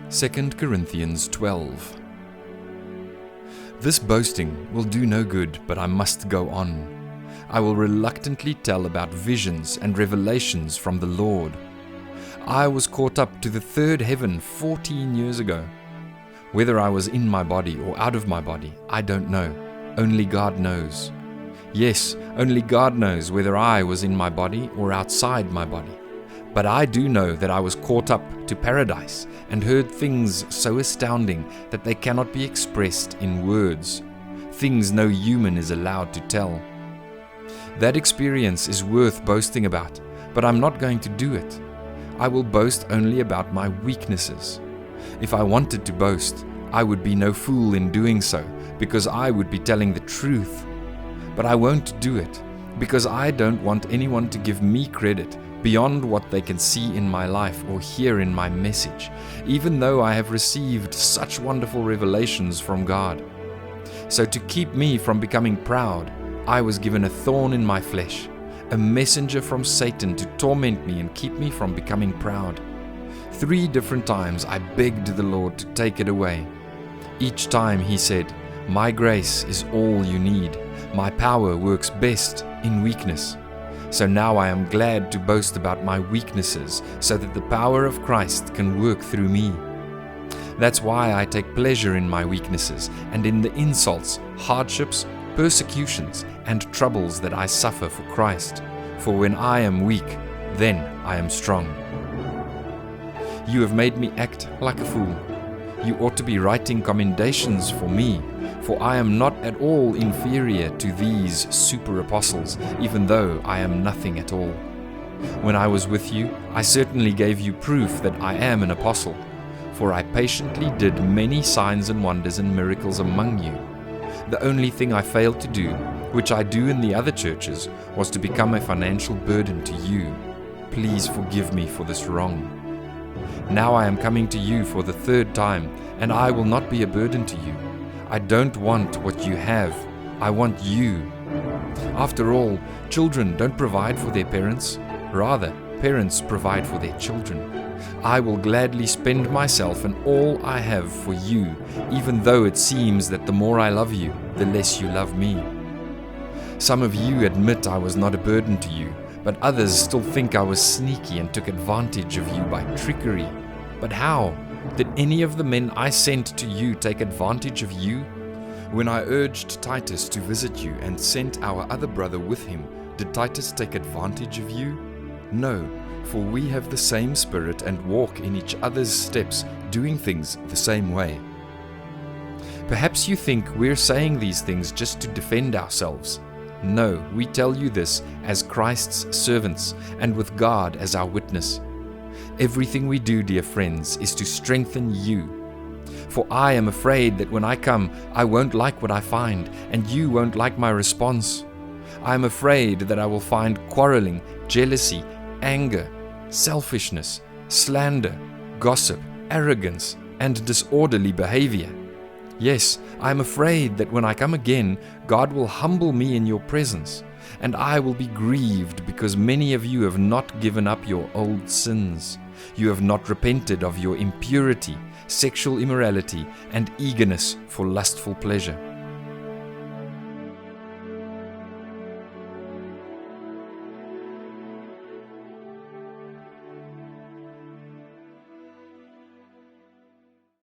2 Corinthians 12. This boasting will do no good, but I must go on. I will reluctantly tell about visions and revelations from the Lord. I was caught up to the third heaven 14 years ago. Whether I was in my body or out of my body, I don't know. Only God knows. Yes, only God knows whether I was in my body or outside my body. But I do know that I was caught up to paradise and heard things so astounding that they cannot be expressed in words, things no human is allowed to tell. That experience is worth boasting about, but I'm not going to do it. I will boast only about my weaknesses. If I wanted to boast, I would be no fool in doing so, because I would be telling the truth. But I won't do it, because I don't want anyone to give me credit beyond what they can see in my life or hear in my message, even though I have received such wonderful revelations from God. So to keep me from becoming proud, I was given a thorn in my flesh, a messenger from Satan to torment me and keep me from becoming proud. 3 different times I begged the Lord to take it away. Each time he said, "My grace is all you need. My power works best in weakness." So now I am glad to boast about my weaknesses so that the power of Christ can work through me. That's why I take pleasure in my weaknesses and in the insults, hardships, persecutions, and troubles that I suffer for Christ. For when I am weak, then I am strong. You have made me act like a fool. You ought to be writing commendations for me, for I am not at all inferior to these super apostles, even though I am nothing at all. When I was with you, I certainly gave you proof that I am an apostle, for I patiently did many signs and wonders and miracles among you. The only thing I failed to do, which I do in the other churches, was to become a financial burden to you. Please forgive me for this wrong. Now I am coming to you for the 3rd time, and I will not be a burden to you. I don't want what you have, I want you. After all, children don't provide for their parents. Rather, parents provide for their children. I will gladly spend myself and all I have for you, even though it seems that the more I love you, the less you love me. Some of you admit I was not a burden to you, but others still think I was sneaky and took advantage of you by trickery. But how? Did any of the men I sent to you take advantage of you? When I urged Titus to visit you and sent our other brother with him, did Titus take advantage of you? No, for we have the same spirit and walk in each other's steps, doing things the same way. Perhaps you think we're saying these things just to defend ourselves. No, we tell you this as Christ's servants and with God as our witness. Everything we do, dear friends, is to strengthen you. For I am afraid that when I come, I won't like what I find, and you won't like my response. I am afraid that I will find quarreling, jealousy, anger, selfishness, slander, gossip, arrogance, and disorderly behavior. Yes, I am afraid that when I come again, God will humble me in your presence, and I will be grieved because many of you have not given up your old sins. You have not repented of your impurity, sexual immorality, and eagerness for lustful pleasure.